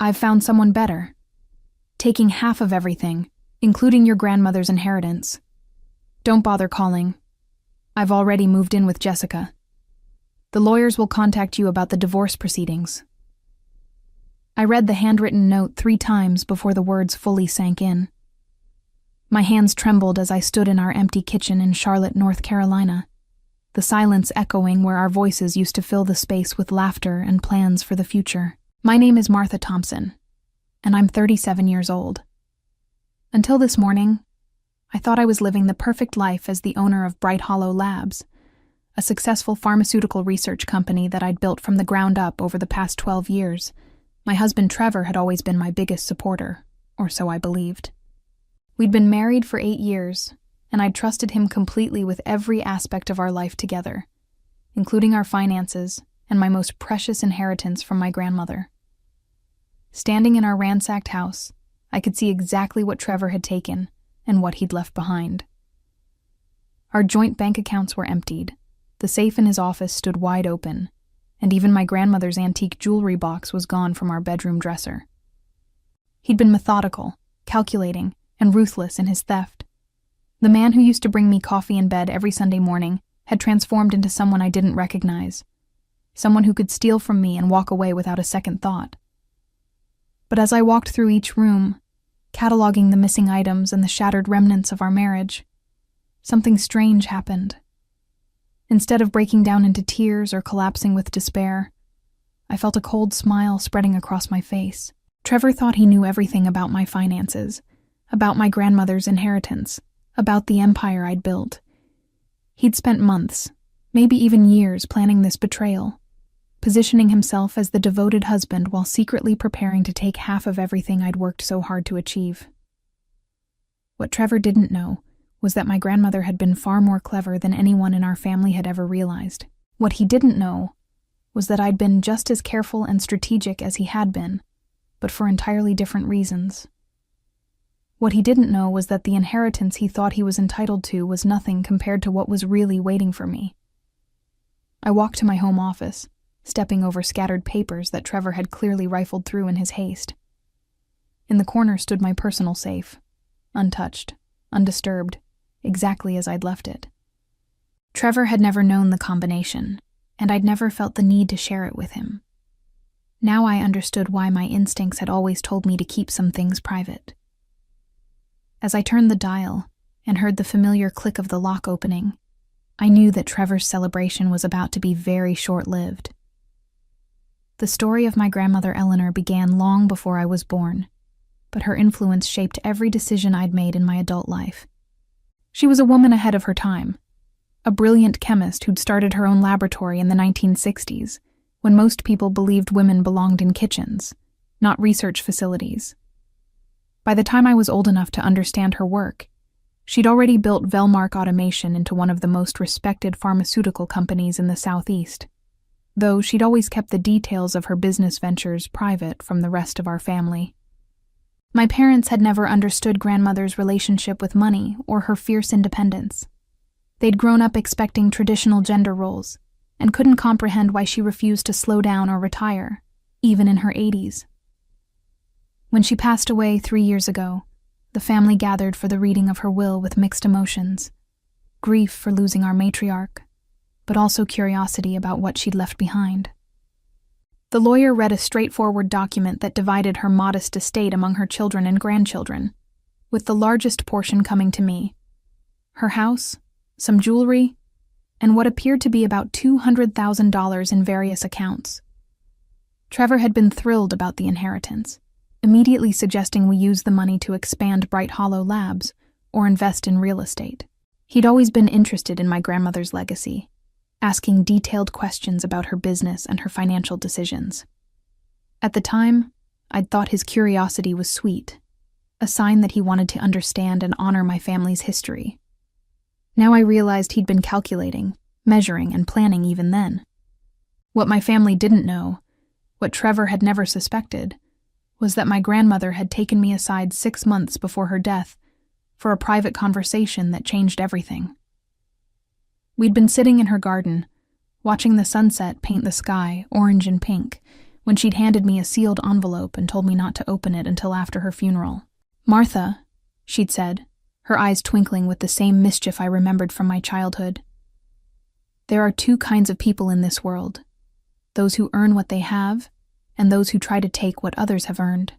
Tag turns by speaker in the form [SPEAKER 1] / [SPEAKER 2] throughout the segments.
[SPEAKER 1] I've found someone better. Taking half of everything, including your grandmother's inheritance. Don't bother calling. I've already moved in with Jessica. The lawyers will contact you about the divorce proceedings." I read the handwritten note 3 times before the words fully sank in. My hands trembled as I stood in our empty kitchen in Charlotte, North Carolina, the silence echoing where our voices used to fill the space with laughter and plans for the future. My name is Martha Thompson, and I'm 37 years old. Until this morning, I thought I was living the perfect life as the owner of Bright Hollow Labs, a successful pharmaceutical research company that I'd built from the ground up over the past 12 years. My husband Trevor had always been my biggest supporter, or so I believed. We'd been married for 8 years, and I'd trusted him completely with every aspect of our life together, including our finances and my most precious inheritance from my grandmother. Standing in our ransacked house, I could see exactly what Trevor had taken and what he'd left behind. Our joint bank accounts were emptied, the safe in his office stood wide open, and even my grandmother's antique jewelry box was gone from our bedroom dresser. He'd been methodical, calculating, and ruthless in his theft. The man who used to bring me coffee in bed every Sunday morning had transformed into someone I didn't recognize, someone who could steal from me and walk away without a second thought. But as I walked through each room, cataloging the missing items and the shattered remnants of our marriage, something strange happened. Instead of breaking down into tears or collapsing with despair, I felt a cold smile spreading across my face. Trevor thought he knew everything about my finances, about my grandmother's inheritance, about the empire I'd built. He'd spent months, maybe even years, planning this betrayal, positioning himself as the devoted husband while secretly preparing to take half of everything I'd worked so hard to achieve. What Trevor didn't know was that my grandmother had been far more clever than anyone in our family had ever realized. What he didn't know was that I'd been just as careful and strategic as he had been, but for entirely different reasons. What he didn't know was that the inheritance he thought he was entitled to was nothing compared to what was really waiting for me. I walked to my home office, stepping over scattered papers that Trevor had clearly rifled through in his haste. In the corner stood my personal safe, untouched, undisturbed, exactly as I'd left it. Trevor had never known the combination, and I'd never felt the need to share it with him. Now I understood why my instincts had always told me to keep some things private. As I turned the dial and heard the familiar click of the lock opening, I knew that Trevor's celebration was about to be very short-lived. The story of my grandmother Eleanor began long before I was born, but her influence shaped every decision I'd made in my adult life. She was a woman ahead of her time, a brilliant chemist who'd started her own laboratory in the 1960s, when most people believed women belonged in kitchens, not research facilities. By the time I was old enough to understand her work, she'd already built Velmark Automation into one of the most respected pharmaceutical companies in the Southeast, though she'd always kept the details of her business ventures private from the rest of our family. My parents had never understood grandmother's relationship with money or her fierce independence. They'd grown up expecting traditional gender roles and couldn't comprehend why she refused to slow down or retire, even in her 80s. When she passed away 3 years ago, the family gathered for the reading of her will with mixed emotions, grief for losing our matriarch, but also curiosity about what she'd left behind. The lawyer read a straightforward document that divided her modest estate among her children and grandchildren, with the largest portion coming to me: her house, some jewelry, and what appeared to be about $200,000 in various accounts. Trevor had been thrilled about the inheritance, immediately suggesting we use the money to expand Bright Hollow Labs or invest in real estate. He'd always been interested in my grandmother's legacy, asking detailed questions about her business and her financial decisions. At the time, I'd thought his curiosity was sweet, a sign that he wanted to understand and honor my family's history. Now I realized he'd been calculating, measuring, and planning even then. What my family didn't know, what Trevor had never suspected, was that my grandmother had taken me aside 6 months before her death for a private conversation that changed everything. We'd been sitting in her garden, watching the sunset paint the sky orange and pink, when she'd handed me a sealed envelope and told me not to open it until after her funeral. "Martha," she'd said, her eyes twinkling with the same mischief I remembered from my childhood. "There are two kinds of people in this world, those who earn what they have and those who try to take what others have earned.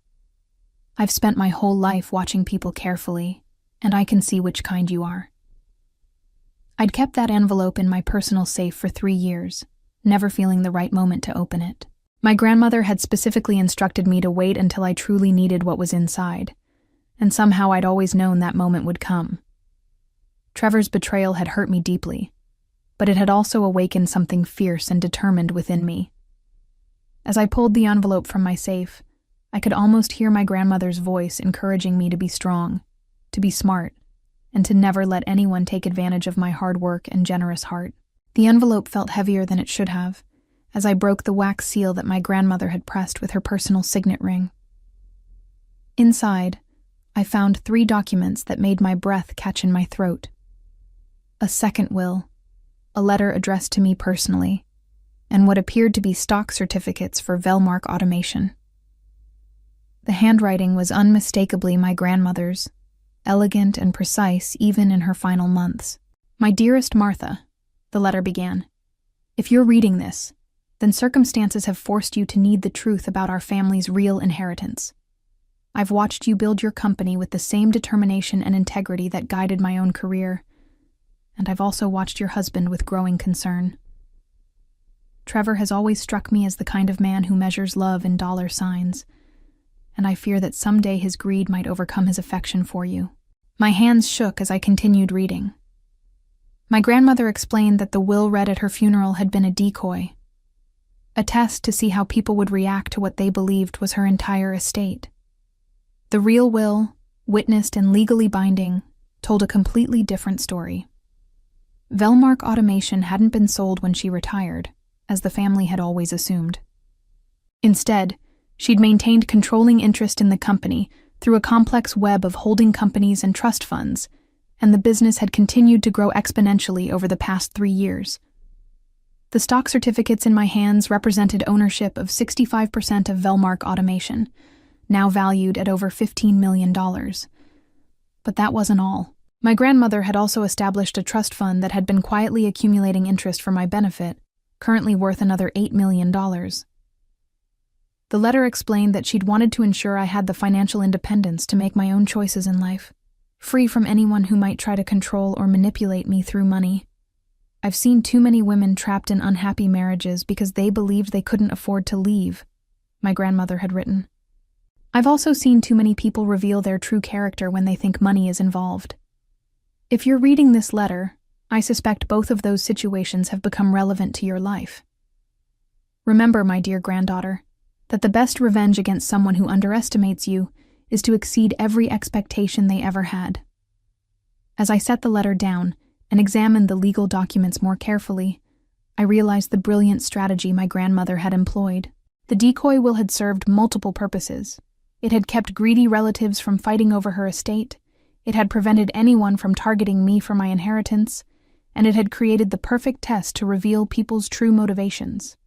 [SPEAKER 1] I've spent my whole life watching people carefully, and I can see which kind you are." I'd kept that envelope in my personal safe for 3 years, never feeling the right moment to open it. My grandmother had specifically instructed me to wait until I truly needed what was inside, and somehow I'd always known that moment would come. Trevor's betrayal had hurt me deeply, but it had also awakened something fierce and determined within me. As I pulled the envelope from my safe, I could almost hear my grandmother's voice encouraging me to be strong, to be smart, and to never let anyone take advantage of my hard work and generous heart. The envelope felt heavier than it should have, as I broke the wax seal that my grandmother had pressed with her personal signet ring. Inside, I found 3 documents that made my breath catch in my throat. A second will, a letter addressed to me personally, and what appeared to be stock certificates for Velmark Automation. The handwriting was unmistakably my grandmother's, elegant and precise even in her final months. "My dearest Martha," the letter began, "if you're reading this, then circumstances have forced you to need the truth about our family's real inheritance. I've watched you build your company with the same determination and integrity that guided my own career, and I've also watched your husband with growing concern. Trevor has always struck me as the kind of man who measures love in dollar signs, and I fear that someday his greed might overcome his affection for you." My hands shook as I continued reading. My grandmother explained that the will read at her funeral had been a decoy, a test to see how people would react to what they believed was her entire estate. The real will, witnessed and legally binding, told a completely different story. Velmark Automation hadn't been sold when she retired, as the family had always assumed. Instead, she'd maintained controlling interest in the company through a complex web of holding companies and trust funds, and the business had continued to grow exponentially over the past 3 years. The stock certificates in my hands represented ownership of 65% of Velmark Automation, now valued at over $15 million. But that wasn't all. My grandmother had also established a trust fund that had been quietly accumulating interest for my benefit, currently worth another $8 million. The letter explained that she'd wanted to ensure I had the financial independence to make my own choices in life, free from anyone who might try to control or manipulate me through money. "I've seen too many women trapped in unhappy marriages because they believed they couldn't afford to leave," my grandmother had written. "I've also seen too many people reveal their true character when they think money is involved. If you're reading this letter, I suspect both of those situations have become relevant to your life. Remember, my dear granddaughter, that the best revenge against someone who underestimates you is to exceed every expectation they ever had." As I set the letter down and examined the legal documents more carefully, I realized the brilliant strategy my grandmother had employed. The decoy will had served multiple purposes. It had kept greedy relatives from fighting over her estate, it had prevented anyone from targeting me for my inheritance, and it had created the perfect test to reveal people's true motivations.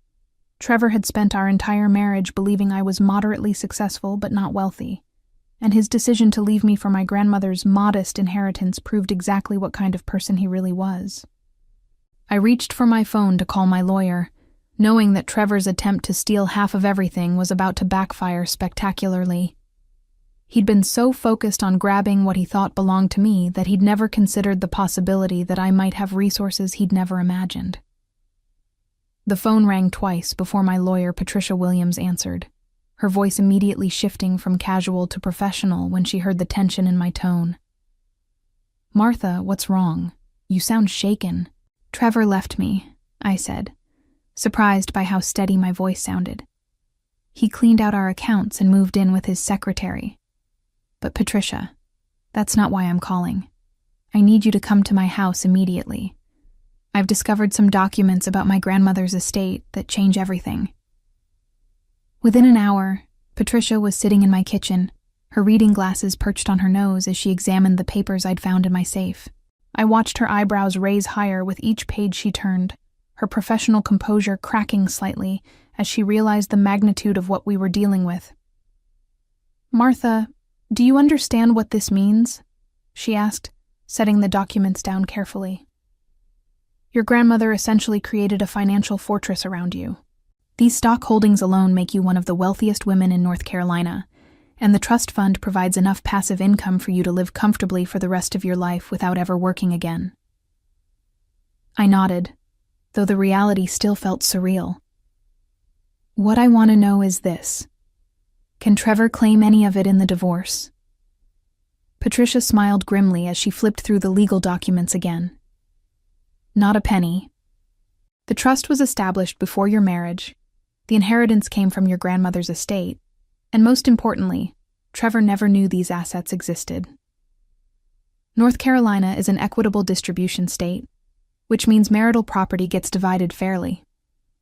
[SPEAKER 1] Trevor had spent our entire marriage believing I was moderately successful but not wealthy, and his decision to leave me for my grandmother's modest inheritance proved exactly what kind of person he really was. I reached for my phone to call my lawyer, knowing that Trevor's attempt to steal half of everything was about to backfire spectacularly. He'd been so focused on grabbing what he thought belonged to me that he'd never considered the possibility that I might have resources he'd never imagined. The phone rang twice before my lawyer, Patricia Williams, answered, her voice immediately shifting from casual to professional when she heard the tension in my tone. "Martha, what's wrong? You sound shaken." "Trevor left me," I said, surprised by how steady my voice sounded. "He cleaned out our accounts and moved in with his secretary. But Patricia, that's not why I'm calling. I need you to come to my house immediately. I've discovered some documents about my grandmother's estate that change everything." Within an hour, Patricia was sitting in my kitchen, her reading glasses perched on her nose as she examined the papers I'd found in my safe. I watched her eyebrows raise higher with each page she turned, her professional composure cracking slightly as she realized the magnitude of what we were dealing with. "Martha, do you understand what this means?" she asked, setting the documents down carefully. "Your grandmother essentially created a financial fortress around you. These stock holdings alone make you one of the wealthiest women in North Carolina, and the trust fund provides enough passive income for you to live comfortably for the rest of your life without ever working again." I nodded, though the reality still felt surreal. "What I want to know is this. Can Trevor claim any of it in the divorce?" Patricia smiled grimly as she flipped through the legal documents again. "Not a penny. The trust was established before your marriage, the inheritance came from your grandmother's estate, and most importantly, Trevor never knew these assets existed. North Carolina is an equitable distribution state, which means marital property gets divided fairly.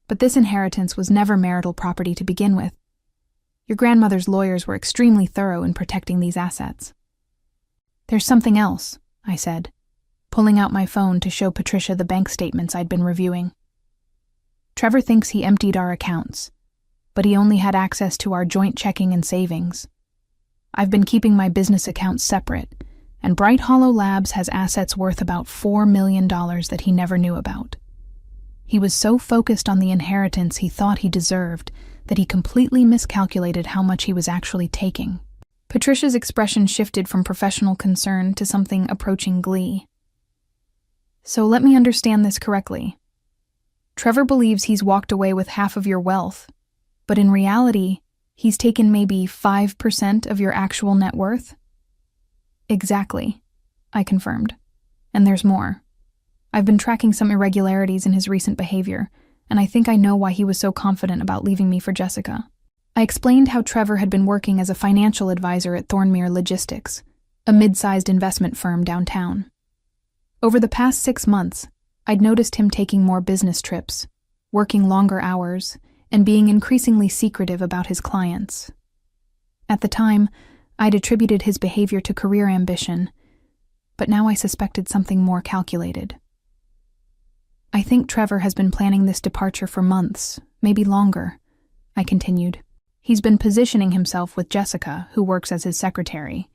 [SPEAKER 1] But this inheritance was never marital property to begin with. Your grandmother's lawyers were extremely thorough in protecting these assets." "There's something else," I said, pulling out my phone to show Patricia the bank statements I'd been reviewing. "Trevor thinks he emptied our accounts, but he only had access to our joint checking and savings. I've been keeping my business accounts separate, and Bright Hollow Labs has assets worth about $4 million that he never knew about. He was so focused on the inheritance he thought he deserved that he completely miscalculated how much he was actually taking." Patricia's expression shifted from professional concern to something approaching glee. "So let me understand this correctly. Trevor believes he's walked away with half of your wealth, but in reality, he's taken maybe 5% of your actual net worth?" "Exactly," I confirmed. "And there's more. I've been tracking some irregularities in his recent behavior, and I think I know why he was so confident about leaving me for Jessica." I explained how Trevor had been working as a financial advisor at Thornmere Logistics, a mid-sized investment firm downtown. Over the past 6 months, I'd noticed him taking more business trips, working longer hours, and being increasingly secretive about his clients. At the time, I'd attributed his behavior to career ambition, but now I suspected something more calculated. "I think Trevor has been planning this departure for months, maybe longer," I continued. "He's been positioning himself with Jessica, who works as his secretary,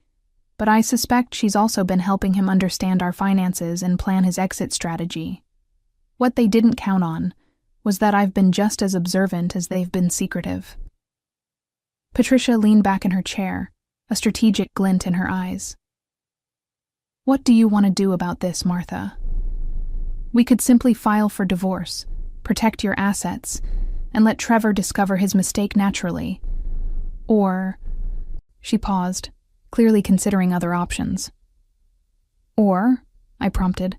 [SPEAKER 1] but I suspect she's also been helping him understand our finances and plan his exit strategy. What they didn't count on was that I've been just as observant as they've been secretive." Patricia leaned back in her chair, a strategic glint in her eyes. "What do you want to do about this, Martha? We could simply file for divorce, protect your assets, and let Trevor discover his mistake naturally. Or," she paused, clearly considering other options. "Or," I prompted,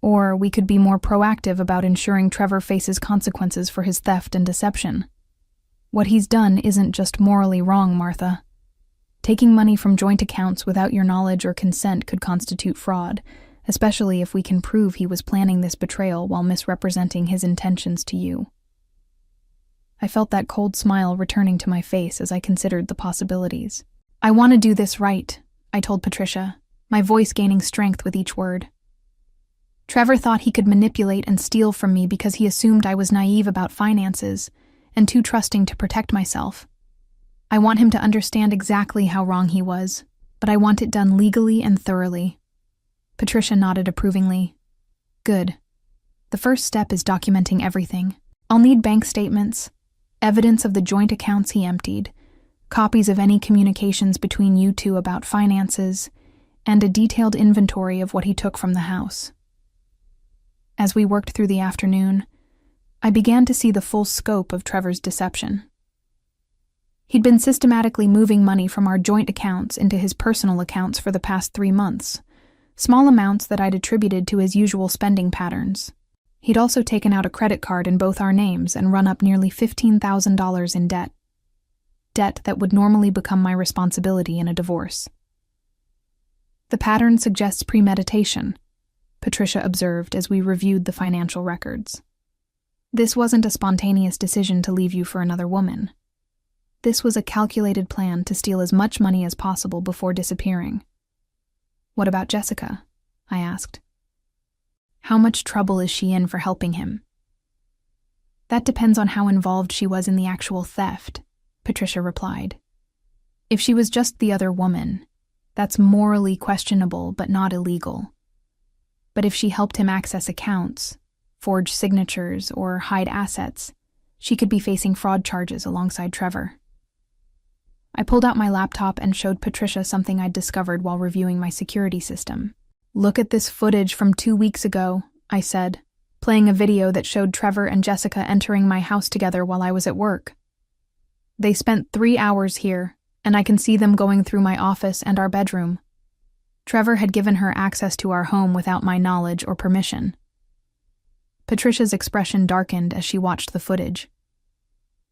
[SPEAKER 1] "or we could be more proactive about ensuring Trevor faces consequences for his theft and deception. What he's done isn't just morally wrong, Martha. Taking money from joint accounts without your knowledge or consent could constitute fraud, especially if we can prove he was planning this betrayal while misrepresenting his intentions to you." I felt that cold smile returning to my face as I considered the possibilities. "I want to do this right," I told Patricia, my voice gaining strength with each word. "Trevor thought he could manipulate and steal from me because he assumed I was naive about finances and too trusting to protect myself. I want him to understand exactly how wrong he was, but I want it done legally and thoroughly." Patricia nodded approvingly. "Good. The first step is documenting everything. I'll need bank statements, evidence of the joint accounts he emptied, copies of any communications between you two about finances, and a detailed inventory of what he took from the house." As we worked through the afternoon, I began to see the full scope of Trevor's deception. He'd been systematically moving money from our joint accounts into his personal accounts for the past 3 months, small amounts that I'd attributed to his usual spending patterns. He'd also taken out a credit card in both our names and run up nearly $15,000 in debt. Debt that would normally become my responsibility in a divorce. "The pattern suggests premeditation," Patricia observed as we reviewed the financial records. "This wasn't a spontaneous decision to leave you for another woman. This was a calculated plan to steal as much money as possible before disappearing." "What about Jessica?" I asked. "How much trouble is she in for helping him?" That depends on how involved she was in the actual theft, Patricia replied. If she was just the other woman, that's morally questionable but not illegal. But if she helped him access accounts, forge signatures, or hide assets, she could be facing fraud charges alongside Trevor. I pulled out my laptop and showed Patricia something I'd discovered while reviewing my security system. "Look at this footage from 2 weeks ago," I said, playing a video that showed Trevor and Jessica entering my house together while I was at work. "They spent 3 hours here, and I can see them going through my office and our bedroom. Trevor had given her access to our home without my knowledge or permission." Patricia's expression darkened as she watched the footage.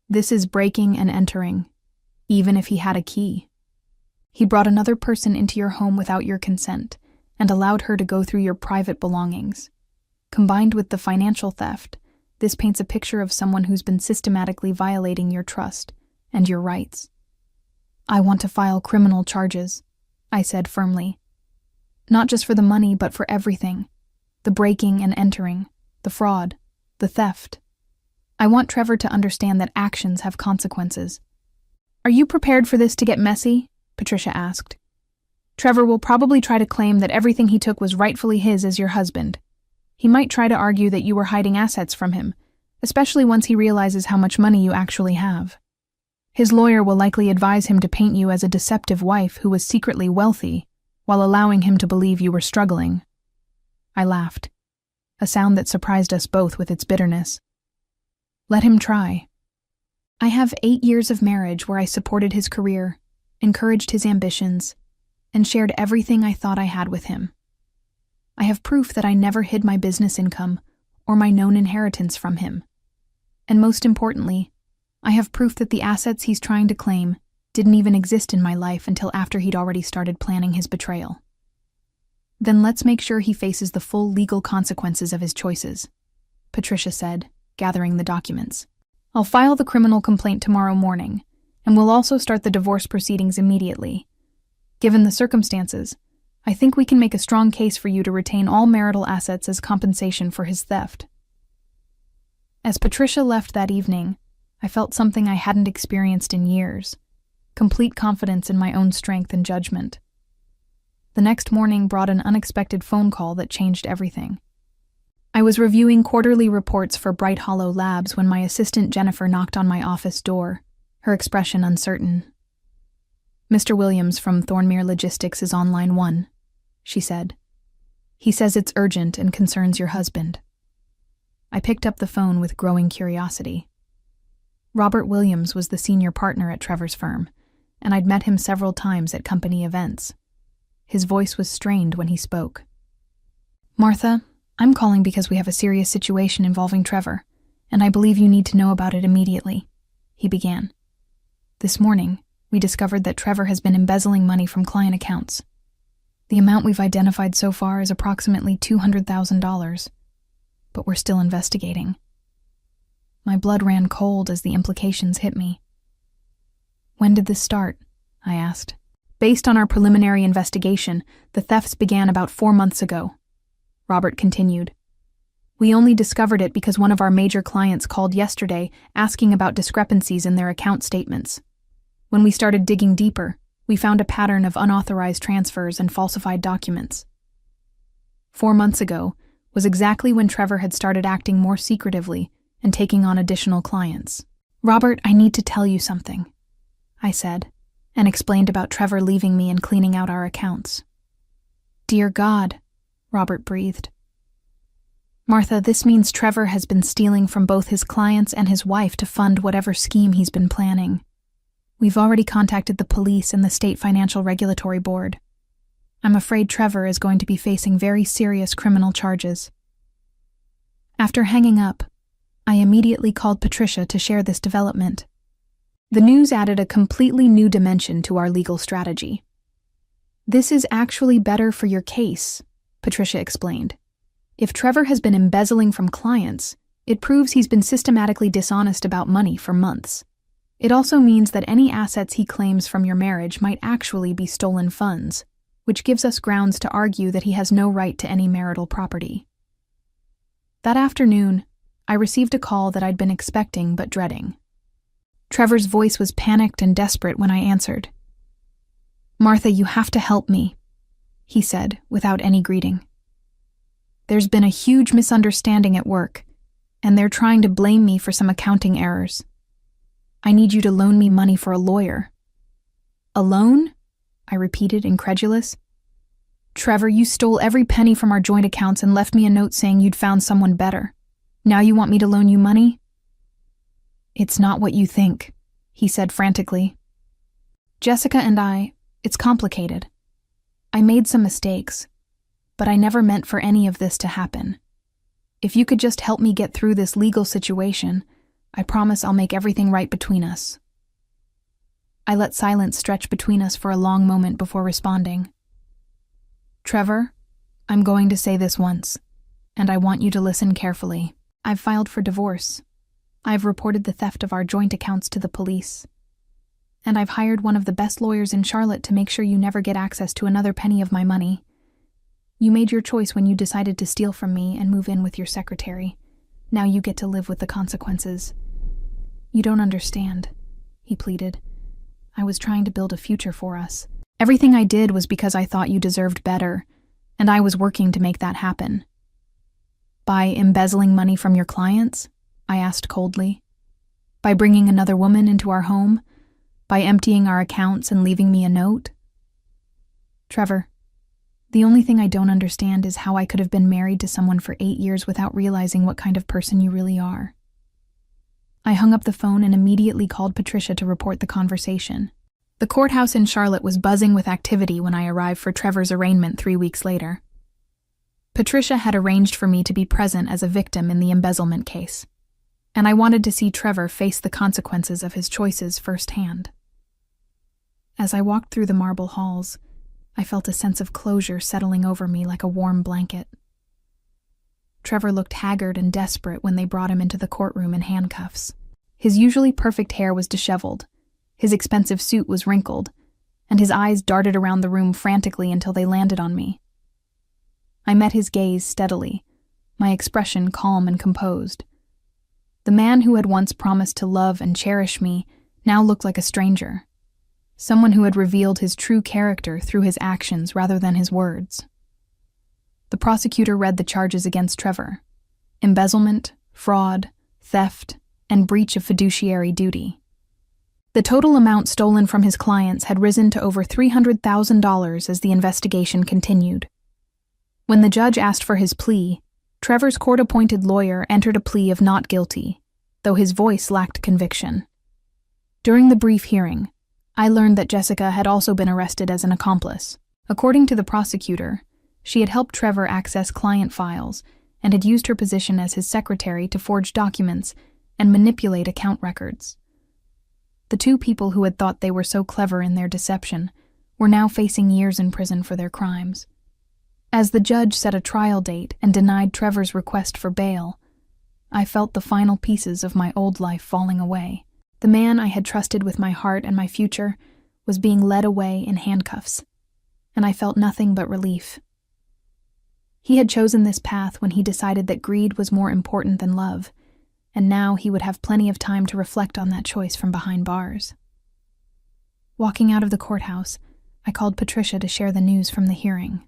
[SPEAKER 1] "This is breaking and entering, even if he had a key. He brought another person into your home without your consent and allowed her to go through your private belongings. Combined with the financial theft, this paints a picture of someone who's been systematically violating your trust and your rights. I want to file criminal charges," I said firmly. "Not just for the money, but for everything. The breaking and entering, the fraud, the theft. I want Trevor to understand that actions have consequences." "Are you prepared for this to get messy?" Patricia asked. "Trevor will probably try to claim that everything he took was rightfully his as your husband. He might try to argue that you were hiding assets from him, especially once he realizes how much money you actually have. His lawyer will likely advise him to paint you as a deceptive wife who was secretly wealthy, while allowing him to believe you were struggling." I laughed, a sound that surprised us both with its bitterness. "Let him try. I have 8 years of marriage where I supported his career, encouraged his ambitions, and shared everything I thought I had with him. I have proof that I never hid my business income or my known inheritance from him. And most importantly, I have proof that the assets he's trying to claim didn't even exist in my life until after he'd already started planning his betrayal. Then let's make sure he faces the full legal consequences of his choices," Patricia said, gathering the documents. "I'll file the criminal complaint tomorrow morning, and we'll also start the divorce proceedings immediately. Given the circumstances, I think we can make a strong case for you to retain all marital assets as compensation for his theft." As Patricia left that evening, I felt something I hadn't experienced in years: complete confidence in my own strength and judgment. The next morning brought an unexpected phone call that changed everything. I was reviewing quarterly reports for Bright Hollow Labs when my assistant Jennifer knocked on my office door, her expression uncertain. "Mr. Williams from Thornmere Logistics is on line 1, she said. "He says it's urgent and concerns your husband." I picked up the phone with growing curiosity. Robert Williams was the senior partner at Trevor's firm, and I'd met him several times at company events. His voice was strained when he spoke. "Martha, I'm calling because we have a serious situation involving Trevor, and I believe you need to know about it immediately," he began. "This morning, we discovered that Trevor has been embezzling money from client accounts. The amount we've identified so far is approximately $200,000, but we're still investigating." My blood ran cold as the implications hit me. "When did this start?" I asked. "Based on our preliminary investigation, the thefts began about 4 months ago," Robert continued. "We only discovered it because one of our major clients called yesterday asking about discrepancies in their account statements. When we started digging deeper, we found a pattern of unauthorized transfers and falsified documents. 4 months ago was exactly when Trevor had started acting more secretively and taking on additional clients. "Robert, I need to tell you something," I said, and explained about Trevor leaving me and cleaning out our accounts. "Dear God," Robert breathed. "Martha, this means Trevor has been stealing from both his clients and his wife to fund whatever scheme he's been planning. We've already contacted the police and the State Financial Regulatory Board. I'm afraid Trevor is going to be facing very serious criminal charges." After hanging up, I immediately called Patricia to share this development. The news added a completely new dimension to our legal strategy. "This is actually better for your case," Patricia explained. "If Trevor has been embezzling from clients, it proves he's been systematically dishonest about money for months. It also means that any assets he claims from your marriage might actually be stolen funds, which gives us grounds to argue that he has no right to any marital property." That afternoon, I received a call that I'd been expecting but dreading. Trevor's voice was panicked and desperate when I answered. "Martha, you have to help me," he said, without any greeting. "There's been a huge misunderstanding at work, and they're trying to blame me for some accounting errors. I need you to loan me money for a lawyer." "A loan?" I repeated, incredulous. "Trevor, you stole every penny from our joint accounts and left me a note saying you'd found someone better. Now you want me to loan you money?" "It's not what you think," he said frantically. "Jessica and it's complicated. I made some mistakes, but I never meant for any of this to happen. If you could just help me get through this legal situation, I promise I'll make everything right between us." I let silence stretch between us for a long moment before responding. "Trevor, I'm going to say this once, and I want you to listen carefully. I've filed for divorce. I've reported the theft of our joint accounts to the police. And I've hired one of the best lawyers in Charlotte to make sure you never get access to another penny of my money. You made your choice when you decided to steal from me and move in with your secretary. Now you get to live with the consequences." "You don't understand," he pleaded. "I was trying to build a future for us. Everything I did was because I thought you deserved better, and I was working to make that happen." "By embezzling money from your clients?" I asked coldly. "By bringing another woman into our home? By emptying our accounts and leaving me a note?" "Trevor, the only thing I don't understand is how I could have been married to someone for 8 years without realizing what kind of person you really are." I hung up the phone and immediately called Patricia to report the conversation. The courthouse in Charlotte was buzzing with activity when I arrived for Trevor's arraignment 3 weeks later. Patricia had arranged for me to be present as a victim in the embezzlement case, and I wanted to see Trevor face the consequences of his choices firsthand. As I walked through the marble halls, I felt a sense of closure settling over me like a warm blanket. Trevor looked haggard and desperate when they brought him into the courtroom in handcuffs. His usually perfect hair was disheveled, his expensive suit was wrinkled, and his eyes darted around the room frantically until they landed on me. I met his gaze steadily, my expression calm and composed. The man who had once promised to love and cherish me now looked like a stranger, someone who had revealed his true character through his actions rather than his words. The prosecutor read the charges against Trevor: embezzlement, fraud, theft, and breach of fiduciary duty. The total amount stolen from his clients had risen to over $300,000 as the investigation continued. When the judge asked for his plea, Trevor's court-appointed lawyer entered a plea of not guilty, though his voice lacked conviction. During the brief hearing, I learned that Jessica had also been arrested as an accomplice. According to the prosecutor, she had helped Trevor access client files and had used her position as his secretary to forge documents and manipulate account records. The two people who had thought they were so clever in their deception were now facing years in prison for their crimes. As the judge set a trial date and denied Trevor's request for bail, I felt the final pieces of my old life falling away. The man I had trusted with my heart and my future was being led away in handcuffs, and I felt nothing but relief. He had chosen this path when he decided that greed was more important than love, and now he would have plenty of time to reflect on that choice from behind bars. Walking out of the courthouse, I called Patricia to share the news from the hearing.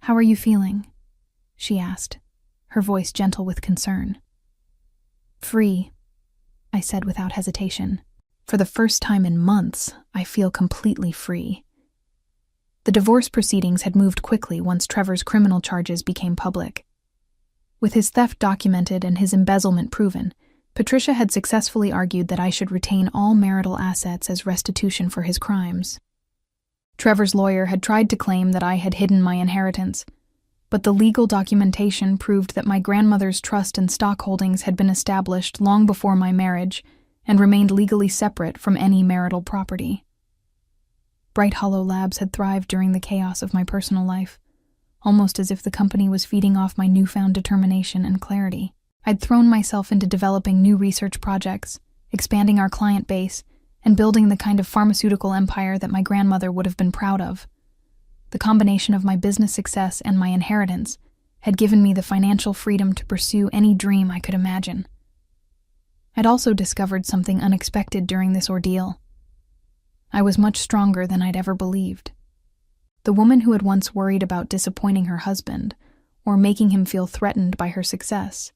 [SPEAKER 1] "How are you feeling?" she asked, her voice gentle with concern. "Free," I said without hesitation. "For the first time in months, I feel completely free." The divorce proceedings had moved quickly once Trevor's criminal charges became public. With his theft documented and his embezzlement proven, Patricia had successfully argued that I should retain all marital assets as restitution for his crimes. Trevor's lawyer had tried to claim that I had hidden my inheritance, but the legal documentation proved that my grandmother's trust and stock holdings had been established long before my marriage and remained legally separate from any marital property. Bright Hollow Labs had thrived during the chaos of my personal life, almost as if the company was feeding off my newfound determination and clarity. I'd thrown myself into developing new research projects, expanding our client base, and building the kind of pharmaceutical empire that my grandmother would have been proud of. The combination of my business success and my inheritance had given me the financial freedom to pursue any dream I could imagine. I'd also discovered something unexpected during this ordeal. I was much stronger than I'd ever believed. The woman who had once worried about disappointing her husband or making him feel threatened by her success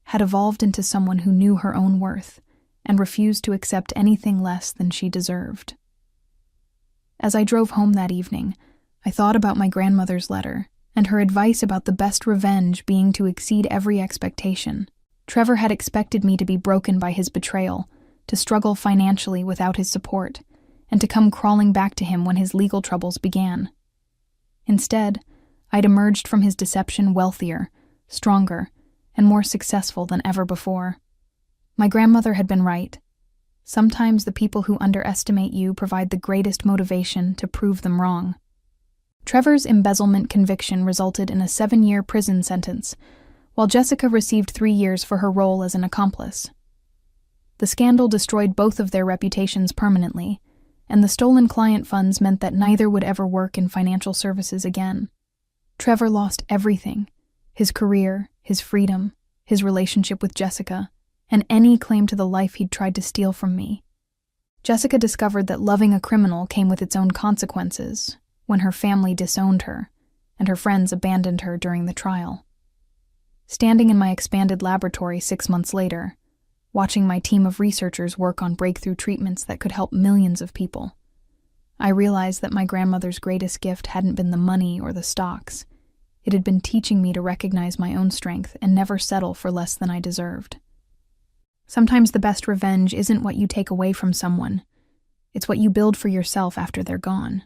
[SPEAKER 1] had evolved into someone who knew her own worth and refused to accept anything less than she deserved. As I drove home that evening, I thought about my grandmother's letter and her advice about the best revenge being to exceed every expectation. Trevor had expected me to be broken by his betrayal, to struggle financially without his support, and to come crawling back to him when his legal troubles began. Instead, I'd emerged from his deception wealthier, stronger, and more successful than ever before. My grandmother had been right. Sometimes the people who underestimate you provide the greatest motivation to prove them wrong. Trevor's embezzlement conviction resulted in a 7-year prison sentence, while Jessica received 3 years for her role as an accomplice. The scandal destroyed both of their reputations permanently, and the stolen client funds meant that neither would ever work in financial services again. Trevor lost everything: his career, his freedom, his relationship with Jessica, and any claim to the life he'd tried to steal from me. Jessica discovered that loving a criminal came with its own consequences when her family disowned her and her friends abandoned her during the trial. Standing in my expanded laboratory 6 months later, watching my team of researchers work on breakthrough treatments that could help millions of people, I realized that my grandmother's greatest gift hadn't been the money or the stocks. It had been teaching me to recognize my own strength and never settle for less than I deserved. Sometimes the best revenge isn't what you take away from someone. It's what you build for yourself after they're gone.